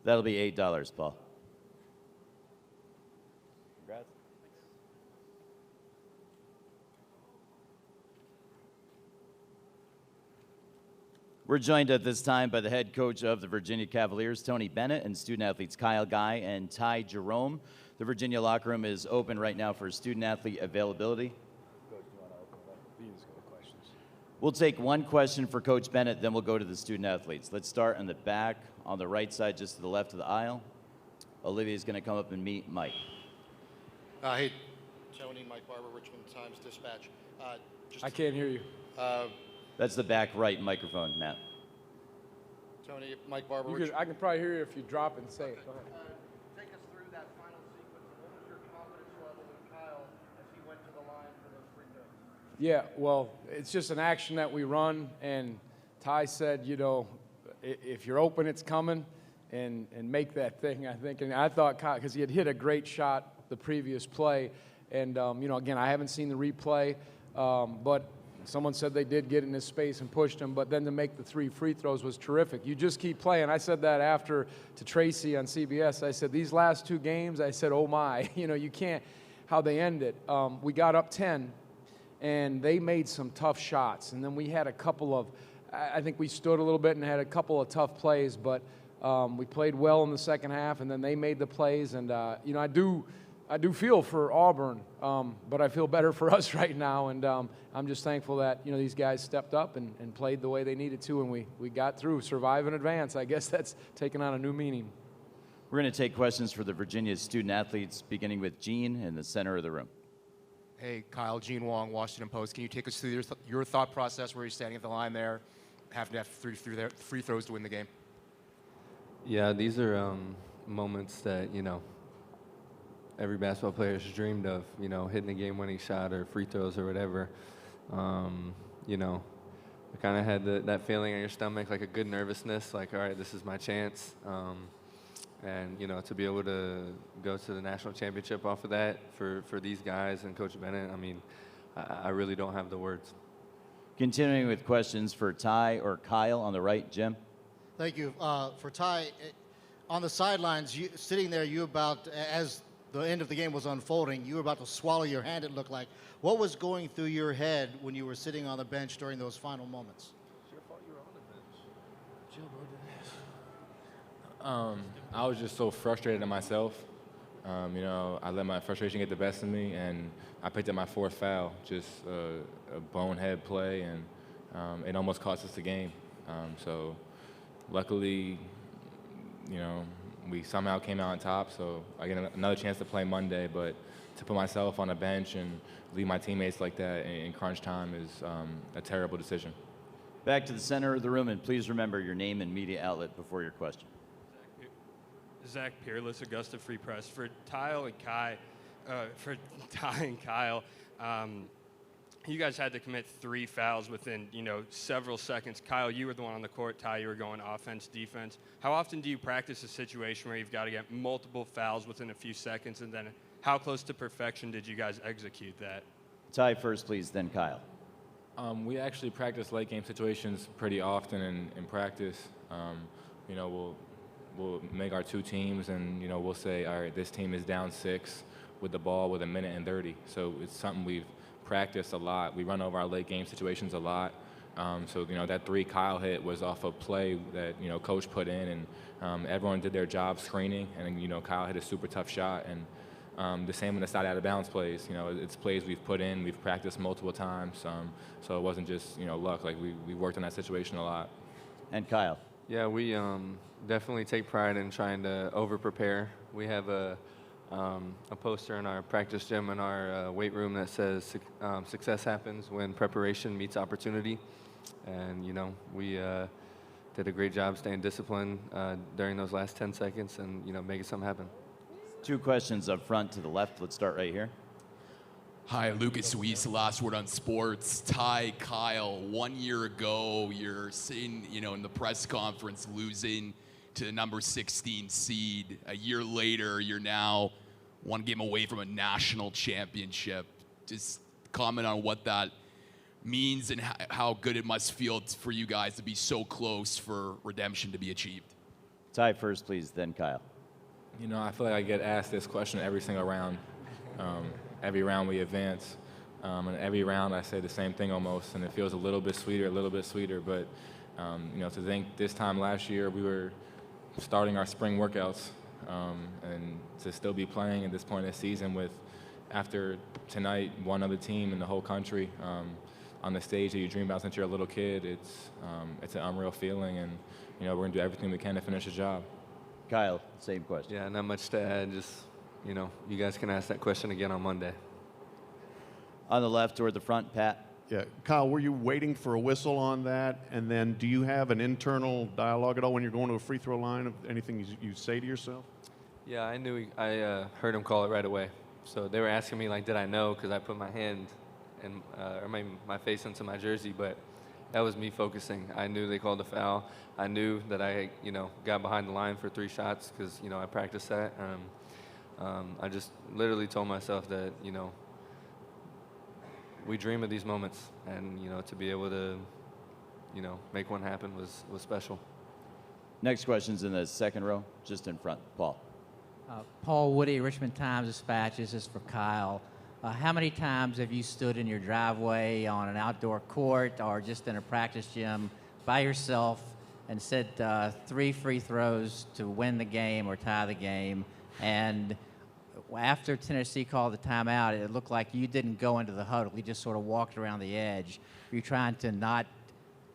That'll be $8, Paul. Congrats. We're joined at this time by the head coach of the Virginia Cavaliers, Tony Bennett, and student athletes Kyle Guy and Ty Jerome. The Virginia locker room is open right now for student athlete availability. Coach, do you want to open it up? We just go to questions. We'll take one question for Coach Bennett, then we'll go to the student athletes. Let's start in the back on the right side, just to the left of the aisle. Olivia's going to come up and meet Mike. Hey, Tony, Mike Barber, Richmond Times-Dispatch. I can't hear you. That's the back right microphone, Matt. Tony, Mike Barber. I can probably hear you if you drop and say it. Go ahead. Take us through that final sequence. What was your confidence level with Kyle as he went to the line for those free throws? Yeah, well, it's just an action that we run, and Ty said, you know, if you're open, it's coming, and make that thing, I think. And I thought Kyle, because he had hit a great shot the previous play, and, you know, again, I haven't seen the replay, but someone said they did get in his space and pushed him, but then to make the 3 free throws was terrific. You just keep playing. I said that after to Tracy on CBS. I said, these last 2 games, I said, oh my, you know, you can't, how they ended. We got up 10, and they made some tough shots. And then we had a couple of, I think we stood a little bit and had a couple of tough plays, but we played well in the second half, and then they made the plays. And, you know, I do feel for Auburn, but I feel better for us right now, and I'm just thankful that, you know, these guys stepped up and played the way they needed to, and we got through, survive and advance. I guess that's taken on a new meaning. We're going to take questions for the Virginia student athletes, beginning with Gene in the center of the room. Hey, Kyle, Gene Wong, Washington Post. Can you take us through your thought process where you're standing at the line there, having to have free throws to win the game? Yeah, these are moments that, you know, every basketball player has dreamed of, you know, hitting a game-winning shot or free throws or whatever. You know, I kind of had that feeling in your stomach, like a good nervousness, like, all right, this is my chance. And, you know, to be able to go to the national championship off of that for these guys and Coach Bennett, I mean, I really don't have the words. Continuing with questions for Ty or Kyle on the right, Jim. Thank you. For Ty, on the sidelines, sitting there, as the end of the game was unfolding, you were about to swallow your hand, it looked like. What was going through your head when you were sitting on the bench during those final moments? It's your fault you were on the bench. I was just so frustrated at myself. You know, I let my frustration get the best of me, and I picked up my 4th foul, just a bonehead play, and it almost cost us the game. So luckily, you know, we somehow came out on top, so I get another chance to play Monday, but to put myself on a bench and leave my teammates like that in crunch time is a terrible decision. Back to the center of the room, and please remember your name and media outlet before your question. Zach Peerless, Augusta Free Press. For Ty and Kyle, you guys had to commit 3 fouls within, you know, several seconds. Kyle, you were the one on the court. Ty, you were going offense, defense. How often do you practice a situation where you've got to get multiple fouls within a few seconds, and then how close to perfection did you guys execute that? Ty first, please, then Kyle. We actually practice late game situations pretty often in practice. You know, we'll make our 2 teams, and, you know, we'll say, all right, this team is down 6 with the ball with 1:30. So it's something we've practiced a lot. We run over our late game situations a lot. So, you know, that 3 Kyle hit was off a play that, you know, coach put in, and everyone did their job screening, and, you know, Kyle hit a super tough shot. And the same with the side out of bounds plays. You know, it's plays we've put in, we've practiced multiple times. So it wasn't just, you know, luck. Like, we worked on that situation a lot. And Kyle. Yeah, we definitely take pride in trying to over-prepare. We have a poster in our practice gym in our weight room that says success happens when preparation meets opportunity. And, you know, we did a great job staying disciplined during those last 10 seconds and, you know, making something happen. 2 questions up front to the left. Let's start right here. Hi, Lucas Weiss, Last Word on Sports. Ty, Kyle, 1 year ago, you're sitting, you know, in the press conference losing to the number 16 seed. A year later, you're now 1 game away from a national championship. Just comment on what that means and how good it must feel for you guys to be so close for redemption to be achieved. Ty first, please, then Kyle. You know, I feel like I get asked this question every single round. Every round we advance, and every round I say the same thing almost, and it feels a little bit sweeter, but you know, to think this time last year we were starting our spring workouts, and to still be playing at this point in the season with, after tonight, one other team in the whole country on the stage that you dream about since you're a little kid, it's an unreal feeling, and you know, we're gonna do everything we can to finish the job. Kyle, same question. Yeah, not much to add. Just, you know, you guys can ask that question again on Monday. On the left toward the front, Pat. Yeah, Kyle, were you waiting for a whistle on that? And then do you have an internal dialogue at all when you're going to a free throw line of anything you say to yourself? Yeah, I knew. I heard him call it right away. So they were asking me, like, did I know? Because I put my hand and or my face into my jersey, but that was me focusing. I knew they called the foul. I knew that I, you know, got behind the line for 3 shots because, you know, I practiced that. I just literally told myself that, you know, we dream of these moments, and, you know, to be able to, you know, make one happen was special. Next question's in the second row, just in front. Paul. Paul Woody, Richmond Times-Dispatch. This is for Kyle. How many times have you stood in your driveway on an outdoor court or just in a practice gym by yourself and said 3 free throws to win the game or tie the game? And after Tennessee called the timeout, it looked like you didn't go into the huddle. You just sort of walked around the edge. Were you trying to not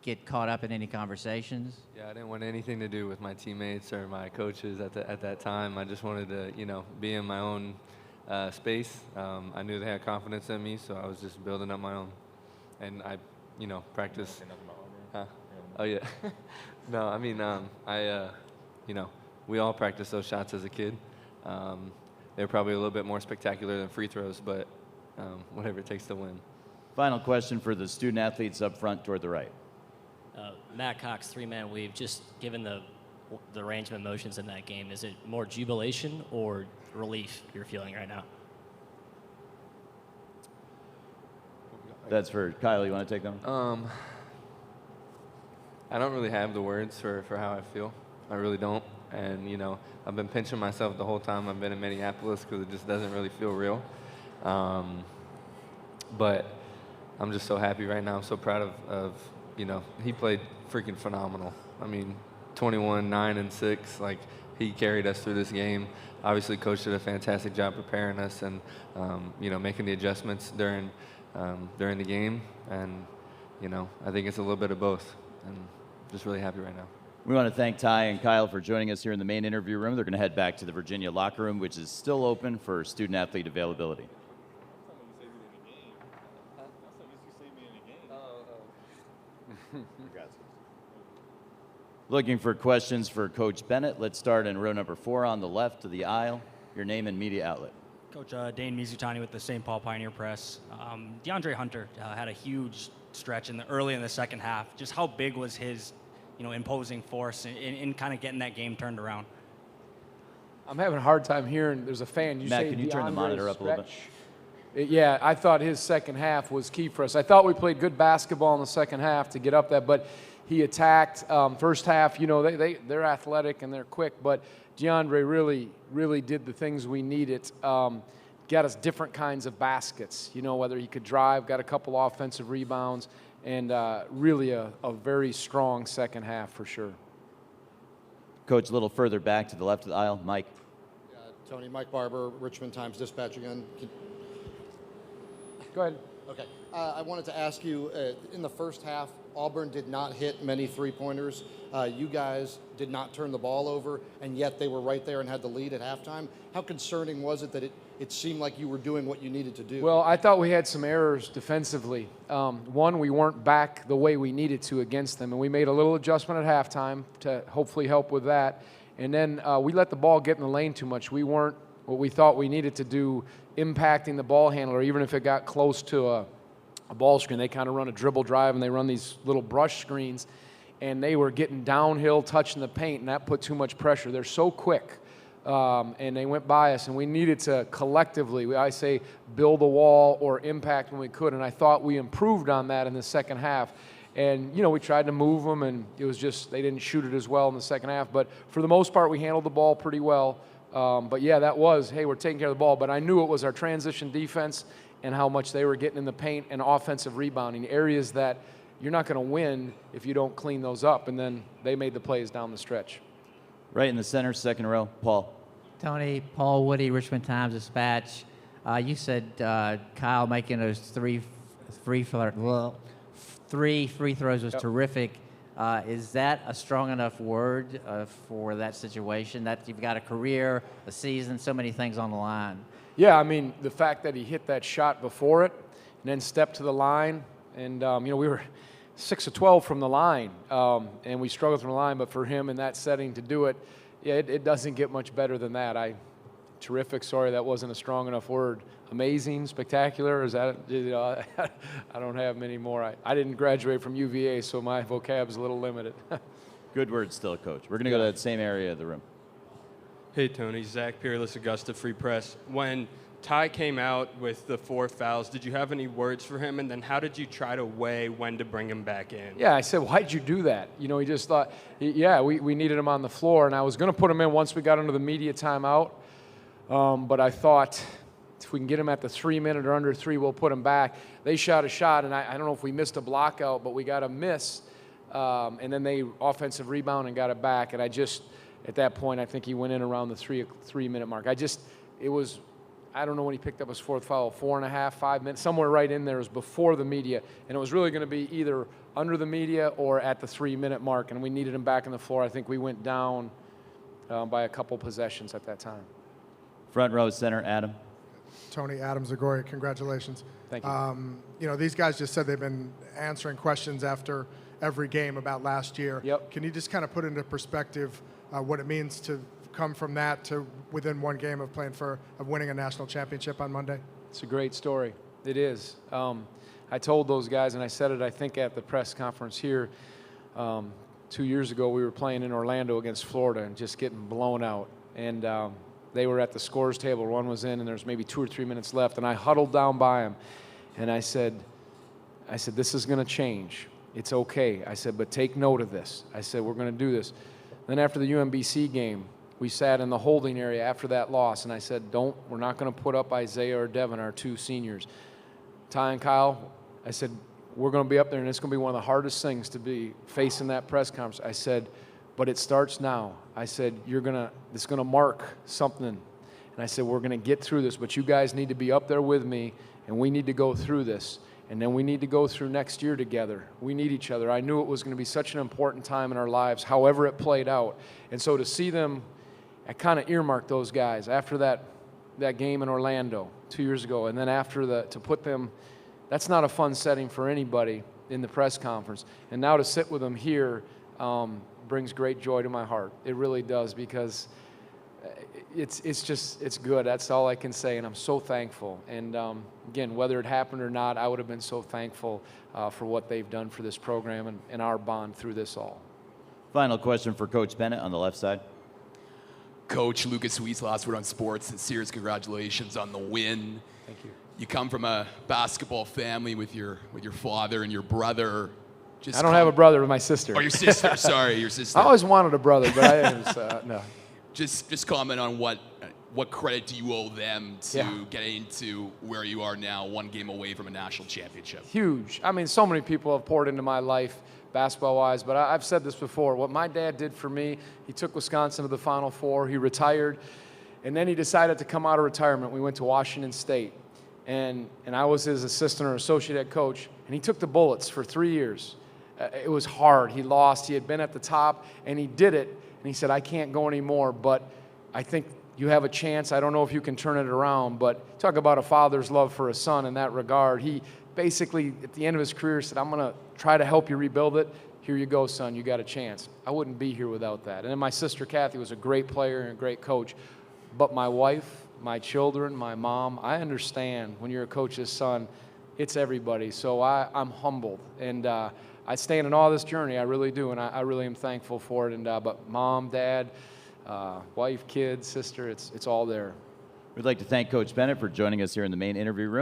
get caught up in any conversations? Yeah, I didn't want anything to do with my teammates or my coaches at that time. I just wanted to, you know, be in my own space. I knew they had confidence in me, so I was just building up my own. And I, you know, practice. Huh? Oh, yeah. No, I mean, you know, we all practiced those shots as a kid. They're probably a little bit more spectacular than free throws, but whatever it takes to win. Final question for the student athletes up front toward the right. Matt Cox, 3-man weave. Just given the range of emotions in that game, is it more jubilation or relief you're feeling right now? That's for Kyle. You want to take them? I don't really have the words for how I feel. I really don't. And, you know, I've been pinching myself the whole time I've been in Minneapolis because it just doesn't really feel real. But I'm just so happy right now. I'm so proud of you know, he played freaking phenomenal. I mean, 21, 9, and 6. Like, he carried us through this game. Obviously, Coach did a fantastic job preparing us and, you know, making the adjustments during the game. And, you know, I think it's a little bit of both. And just really happy right now. We want to thank Ty and Kyle for joining us here in the main interview room. They're going to head back to the Virginia locker room, which is still open for student-athlete availability. Looking for questions for Coach Bennett. Let's start in row number 4 on the left of the aisle. Your name and media outlet. Coach Dane Mizutani with the St. Paul Pioneer Press. DeAndre Hunter had a huge stretch early in the second half. Just how big was his, you know, imposing force in kind of getting that game turned around? I'm having a hard time hearing. There's a fan. Matt, can you turn the monitor up a little bit? Yeah, I thought his second half was key for us. I thought we played good basketball in the second half to get up that, but he attacked. First half, you know, they're athletic and they're quick, but DeAndre really did the things we needed. Got us different kinds of baskets, you know, whether he could drive, got a couple offensive rebounds, and really a very strong second half for sure. Coach, a little further back to the left of the aisle. Mike. Tony, Mike Barber, Richmond Times-Dispatch again. Go ahead. Okay. I wanted to ask you, in the first half, Auburn did not hit many three-pointers. You guys did not turn the ball over, and yet they were right there and had the lead at halftime. How concerning was it that it seemed like you were doing what you needed to do? Well, I thought we had some errors defensively. One, we weren't back the way we needed to against them, and we made a little adjustment at halftime to hopefully help with that. And then we let the ball get in the lane too much. We weren't what we thought we needed to do, impacting the ball handler, even if it got close to a ball screen. They kind of run a dribble drive, and they run these little brush screens, and they were getting downhill, touching the paint, and that put too much pressure. They're so quick, and they went by us, and we needed to collectively, I say, build a wall or impact when we could, and I thought we improved on that in the second half. And, you know, we tried to move them, and it was just they didn't shoot it as well in the second half. But for the most part, we handled the ball pretty well. But, yeah, that was, hey, we're taking care of the ball. But I knew it was our transition defense and how much they were getting in the paint and offensive rebounding, areas that you're not going to win if you don't clean those up. And then they made the plays down the stretch. Right in the center, second row, Paul. Tony, Paul Woody, Richmond Times-Dispatch. You said Kyle making those three free throws was terrific. Is that a strong enough word for that situation, that you've got a career, a season, so many things on the line? Yeah, I mean, the fact that he hit that shot before it and then stepped to the line, and, you know, we were 6 of 12 from the line, and we struggled from the line, but for him in that setting to do it, yeah, it doesn't get much better than that. Terrific, sorry, that wasn't a strong enough word. Amazing, spectacular, is that, you know, I don't have many more. I didn't graduate from UVA, so my vocab's a little limited. Good word still, Coach. We're going to go to that same area of the room. Hey, Tony. Zach Peerless, Augusta Free Press. When Ty came out with the 4 fouls, did you have any words for him? And then how did you try to weigh when to bring him back in? Yeah, I said, why'd you do that? You know, he just thought, yeah, we needed him on the floor, and I was going to put him in once we got into the media timeout. But I thought, if we can get him at the 3-minute or under 3, we'll put him back. They shot a shot, and I don't know if we missed a block out, but we got a miss. And then they offensive rebound and got it back. And I just, at that point, I think he went in around the 3-minute mark. It was, I don't know when he picked up his 4th foul, 4.5, 5 minutes, somewhere right in there. It was before the media. And it was really going to be either under the media or at the 3-minute mark. And we needed him back on the floor. I think we went down by a couple possessions at that time. Front row center, Adam. Tony, Adam Zagoria, congratulations. Thank you. You know, these guys just said they've been answering questions after every game about last year. Yep. Can you just kind of put into perspective what it means to come from that to within one game of winning a national championship on Monday? It's a great story. It is. I told those guys, and I said it, I think, at the press conference here 2 years ago. We were playing in Orlando against Florida and just getting blown out. And they were at the scores table. One was in, and there was maybe 2 or 3 minutes left. And I huddled down by him, and I said, this is going to change. It's okay. I said, but take note of this. I said, we're going to do this. Then after the UMBC game, we sat in the holding area after that loss, and I said, we're not going to put up Isaiah or Devin, our 2 seniors. Ty and Kyle, I said, we're going to be up there, and it's going to be one of the hardest things to be facing that press conference. I said, but it starts now. I said, it's going to mark something. And I said, we're going to get through this, but you guys need to be up there with me, and we need to go through this. And then we need to go through next year together. We need each other. I knew it was going to be such an important time in our lives, however it played out. And so to see them, I kind of earmarked those guys after that game in Orlando 2 years ago. And then to put them, that's not a fun setting for anybody in the press conference. And now to sit with them here, brings great joy to my heart. It really does, because it's good. That's all I can say, and I'm so thankful. And again, whether it happened or not, I would have been so thankful for what they've done for this program and our bond through this all. Final question for Coach Bennett on the left side. Coach Lucas Weiss, last word on sports. Sincere congratulations on the win. Thank you. You come from a basketball family with your father and your brother. I don't have a brother, with my sister. Oh, your sister. Sorry, your sister. I always wanted a brother, but no. Just comment on what credit do you owe them to getting to where you are now, 1 game away from a national championship? Huge. I mean, so many people have poured into my life basketball-wise, but I've said this before. What my dad did for me, he took Wisconsin to the Final Four. He retired, and then he decided to come out of retirement. We went to Washington State, and I was his assistant or associate head coach, and he took the Bullets for 3 years. It was hard. He lost. He had been at the top, and he did it. And he said, I can't go anymore, but I think you have a chance. I don't know if you can turn it around, but talk about a father's love for a son in that regard. He basically, at the end of his career, said, I'm going to try to help you rebuild it. Here you go, son. You got a chance. I wouldn't be here without that. And then my sister, Kathy, was a great player and a great coach. But my wife, my children, my mom, I understand when you're a coach's son, it's everybody. So I'm humbled. And I stand in awe of this journey. I really do, and I really am thankful for it. And but mom, dad, wife, kids, sister, it's all there. We'd like to thank Coach Bennett for joining us here in the main interview room.